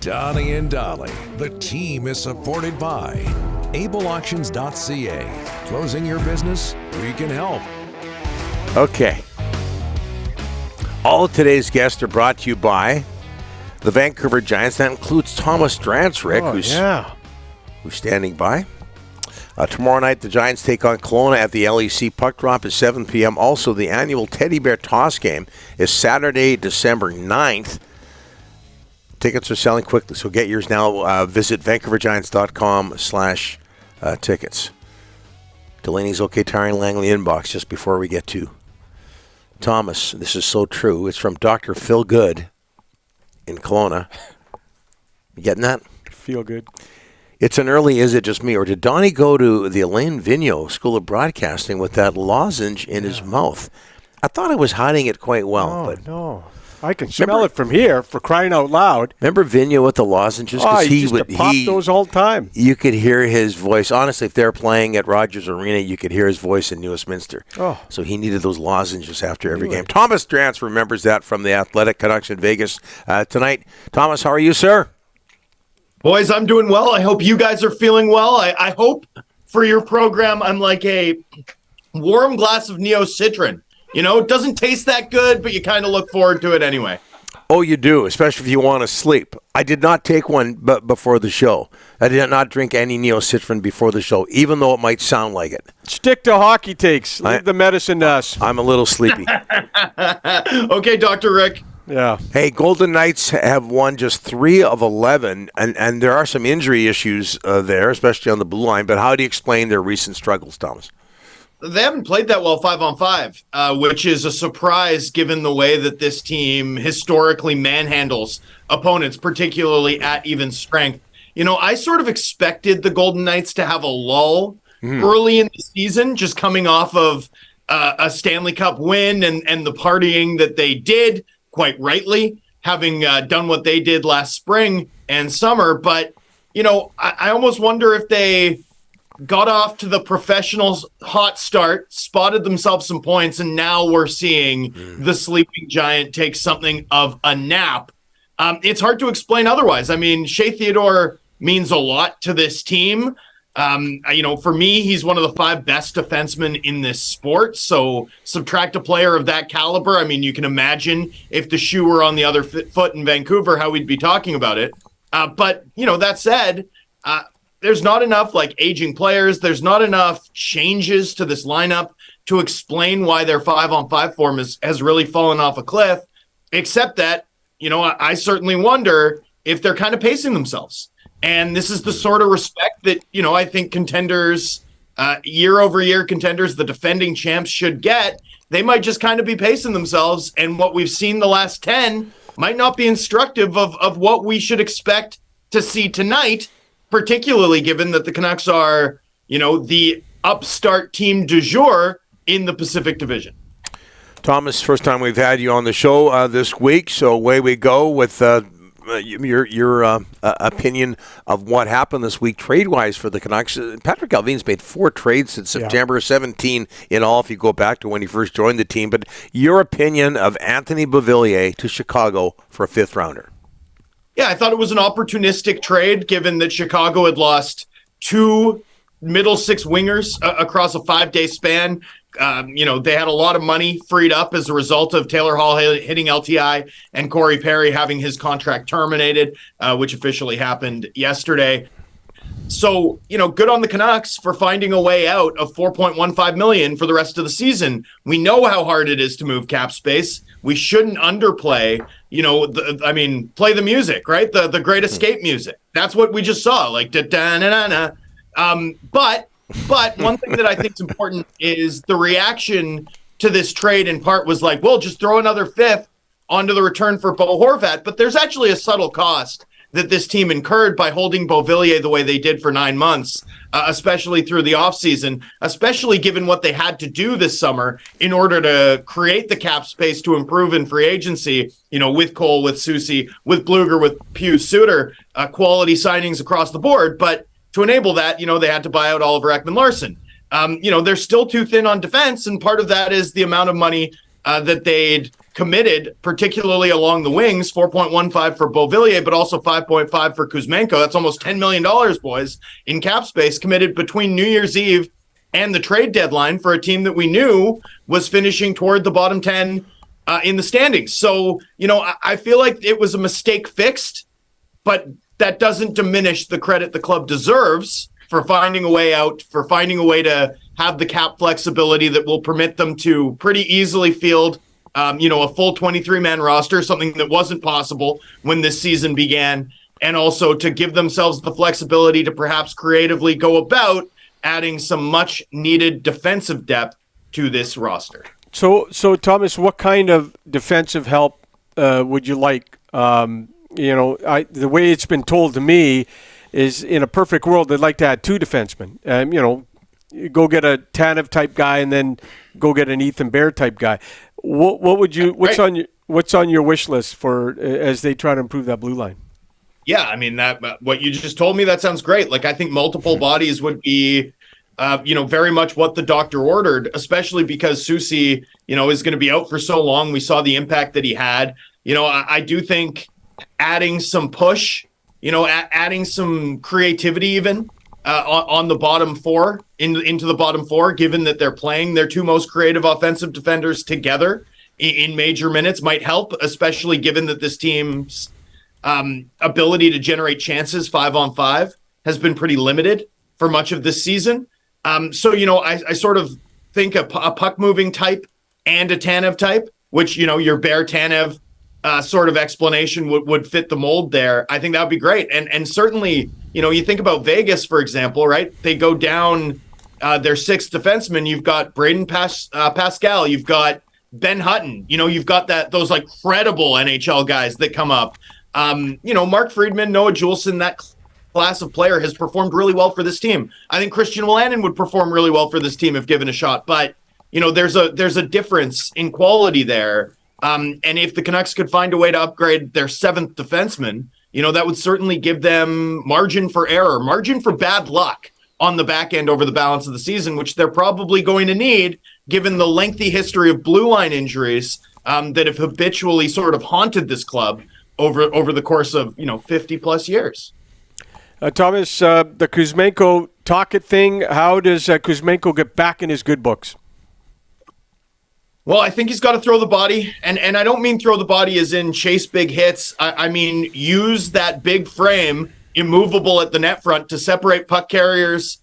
Donnie and Dolly. The team is supported by ableauctions.ca. Closing your business? We can help. Okay. All of today's guests are brought to you by the Vancouver Giants. That includes Thomas Drance, Rick, who's standing by. Tomorrow night, the Giants take on Kelowna at the LEC. Puck drop is 7 p.m. Also, the annual Teddy Bear Toss game is Saturday, December 9th. Tickets are selling quickly, so get yours now. Visit vancouvergiants.com/tickets. Delaney's OK Tiring Langley inbox just before we get to Thomas. This is so true. It's from Dr. Phil Good in Kelowna. You getting that? Feel good. It's an early Is It Just Me? Or did Donnie go to the Elaine Vigneault School of Broadcasting with that lozenge in his mouth? I thought I was hiding it quite well. But no. I can smell it from here, for crying out loud. Remember Vigneault with the lozenges? He used to pop those all the time. You could hear his voice. Honestly, if they're playing at Rogers Arena, you could hear his voice in Newestminster. Oh. So he needed those lozenges after every game. Thomas Drance remembers that from the Athletic Canucks in Vegas tonight. Thomas, how are you, sir? Boys, I'm doing well. I hope you guys are feeling well. I hope for your program I'm like a warm glass of Neo Citron. You know, it doesn't taste that good, but you kind of look forward to it anyway. Oh, you do, especially if you want to sleep. I did not take one before the show. I did not drink any Neo Citron before the show, even though it might sound like it. Stick to hockey takes. Leave the medicine to us. I'm a little sleepy. Okay, Dr. Rick. Yeah. Hey, Golden Knights have won just 3 of 11, and there are some injury issues there, especially on the blue line. But how do you explain their recent struggles, Thomas? They haven't played that well 5-on-5, which is a surprise given the way that this team historically manhandles opponents, particularly at even strength. You know, I sort of expected the Golden Knights to have a lull early in the season, just coming off of a Stanley Cup win and the partying that they did, quite rightly, having done what they did last spring and summer. But, you know, I almost wonder if they got off to the professionals' hot start, spotted themselves some points, and now we're seeing the sleeping giant take something of a nap. It's hard to explain otherwise. I mean, Shea Theodore means a lot to this team. You know, for me, he's one of the 5 best defensemen in this sport. So subtract a player of that caliber. I mean, you can imagine if the shoe were on the other foot in Vancouver, how we'd be talking about it. But, you know, that said, there's not enough like aging players. There's not enough changes to this lineup to explain why their 5-on-5 form has really fallen off a cliff, except that, you know, I certainly wonder if they're kind of pacing themselves. And this is the sort of respect that, you know, I think contenders, year over year contenders, the defending champs should get. They might just kind of be pacing themselves. And what we've seen the last 10 might not be instructive of what we should expect to see tonight, particularly given that the Canucks are, you know, the upstart team du jour in the Pacific Division. Thomas, first time we've had you on the show this week, so away we go with your opinion of what happened this week trade-wise for the Canucks. Patrick Allvin's made 4 trades since September, 17 in all if you go back to when he first joined the team. But your opinion of Anthony Beauvillier to Chicago for a 5th rounder? Yeah, I thought it was an opportunistic trade given that Chicago had lost 2 middle 6 wingers across a 5-day span. You know, they had a lot of money freed up as a result of Taylor Hall hitting LTI and Corey Perry having his contract terminated, which officially happened yesterday. So, you know, good on the Canucks for finding a way out of $4.15 million for the rest of the season. We know how hard it is to move cap space. We shouldn't underplay, you know, play the music, right? The Great Escape music. That's what we just saw, like da-da-na-na-na. But one thing that I think is important is the reaction to this trade in part was like, well, just throw another 5th onto the return for Bo Horvat. But there's actually a subtle cost that this team incurred by holding Beauvillier the way they did for 9 months, especially through the offseason, especially given what they had to do this summer in order to create the cap space to improve in free agency, you know, with Cole, with Soucy, with Bluger, with Pius Suter, quality signings across the board. But to enable that, you know, they had to buy out Oliver Ekman-Larsson. You know, they're still too thin on defense, and part of that is the amount of money that they'd committed, particularly along the wings, 4.15 for Beauvillier, but also 5.5 for Kuzmenko. That's almost $10 million, boys, in cap space committed between New Year's Eve and the trade deadline for a team that we knew was finishing toward the bottom 10 in the standings. So, I feel like it was a mistake fixed, but that doesn't diminish the credit the club deserves for finding a way out, for finding a way to have the cap flexibility that will permit them to pretty easily field a full 23-man roster, something that wasn't possible when this season began, and also to give themselves the flexibility to perhaps creatively go about adding some much-needed defensive depth to this roster. So Thomas, what kind of defensive help would you like? The way it's been told to me is, in a perfect world, they'd like to add 2 defensemen. Go get a Tanev type guy and then go get an Ethan Bear type guy. What would you? What's on your wish list for as they try to improve that blue line? Yeah, I mean, that what you just told me, that sounds great. Like, I think multiple bodies would be, very much what the doctor ordered, especially because Soucy, is going to be out for so long. We saw the impact that he had. I do think adding some push, adding some creativity even on the bottom 4, into the bottom 4, given that they're playing their 2 most creative offensive defenders together in major minutes, might help, especially given that this team's ability to generate chances 5-on-5 has been pretty limited for much of this season. I sort of think a puck-moving type and a Tanev type, which, your Bear Tanev sort of explanation would fit the mold there. I think that would be great. And certainly, you think about Vegas, for example, right? They go down their 6th defenseman. You've got Braden Pascal. You've got Ben Hutton. You've got those like credible NHL guys that come up. Mark Friedman, Noah Juleson, that class of player has performed really well for this team. I think Christian Wolanin would perform really well for this team if given a shot. But, there's a difference in quality there. And if the Canucks could find a way to upgrade their 7th defenseman, that would certainly give them margin for error, margin for bad luck on the back end over the balance of the season, which they're probably going to need given the lengthy history of blue line injuries that have habitually sort of haunted this club over the course of 50 plus years. Thomas, the Kuzmenko Tocchet thing, how does Kuzmenko get back in his good books? Well, I think he's got to throw the body, and I don't mean throw the body as in chase big hits. I mean use that big frame, immovable at the net front, to separate puck carriers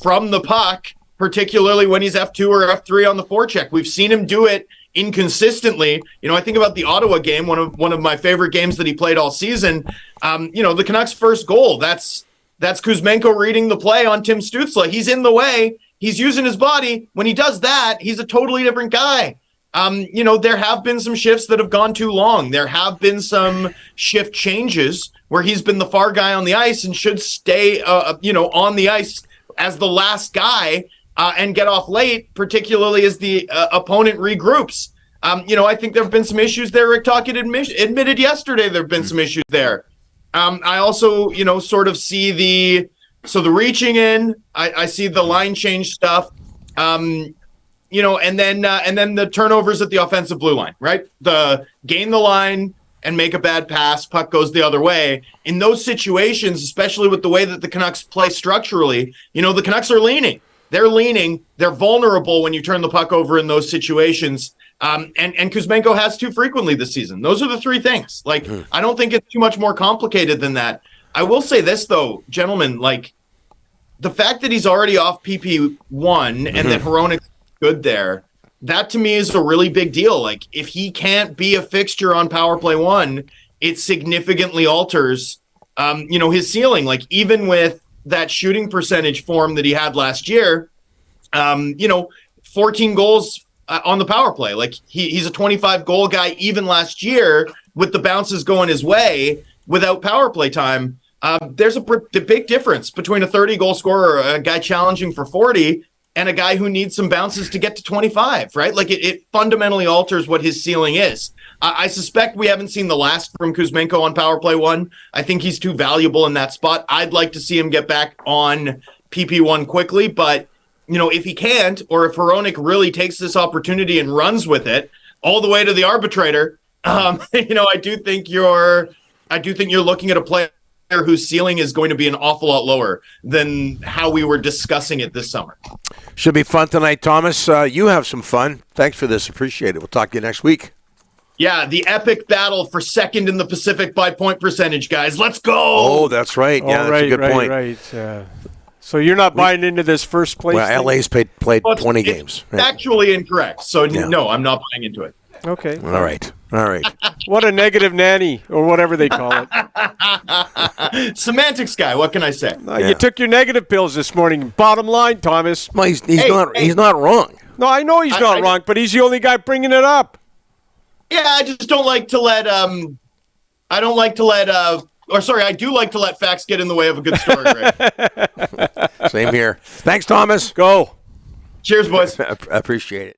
from the puck, particularly when he's F2 or F3 on the forecheck. We've seen him do it inconsistently. I think about the Ottawa game, one of my favorite games that he played all season. The Canucks' first goal, that's Kuzmenko reading the play on Tim Stützle. He's in the way. He's using his body. When he does that, he's a totally different guy. There have been some shifts that have gone too long. There have been some shift changes where he's been the far guy on the ice and should stay, on the ice as the last guy and get off late, particularly as the opponent regroups. I think there have been some issues there. Rick Tocchet admitted yesterday there have been some issues there. I also, sort of see the reaching in. I see the line change stuff. And then the turnovers at the offensive blue line, right? The gain the line and make a bad pass, puck goes the other way. In those situations, especially with the way that the Canucks play structurally, the Canucks are leaning. They're leaning. They're vulnerable when you turn the puck over in those situations. And Kuzmenko has too frequently this season. Those are the 3 things. I don't think it's too much more complicated than that. I will say this, though, gentlemen, the fact that he's already off PP1 and that Hronik's good there, that to me is a really big deal. If he can't be a fixture on power play 1, it significantly alters, his ceiling. Even with that shooting percentage form that he had last year, 14 goals on the power play. He's a 25 goal guy even last year with the bounces going his way without power play time. There's a big difference between a 30-goal scorer, a guy challenging for 40, and a guy who needs some bounces to get to 25, right? It fundamentally alters what his ceiling is. I suspect we haven't seen the last from Kuzmenko on power play 1. I think he's too valuable in that spot. I'd like to see him get back on PP1 quickly, but if he can't, or if Hronik really takes this opportunity and runs with it, all the way to the arbitrator. I do think you're looking at a player whose ceiling is going to be an awful lot lower than how we were discussing it this summer. Should be fun tonight, Thomas. You have some fun. Thanks for this. Appreciate it. We'll talk to you next week. Yeah, the epic battle for second in the Pacific by point percentage, guys. Let's go! Oh, that's right. Yeah, that's a good point. Right. So you're not buying into this first place Well, thing? LA's played 20 games. It's actually incorrect. So, no, I'm not buying into it. Okay. All right. What a negative nanny, or whatever they call it. Semantics guy, what can I say? You took your negative pills this morning. Bottom line, Thomas. Well, he's not wrong. No, I know he's not wrong, but he's the only guy bringing it up. Yeah, I just don't like to let I do like to let facts get in the way of a good story, right? Same here. Thanks, Thomas. Go. Cheers, boys. Appreciate it.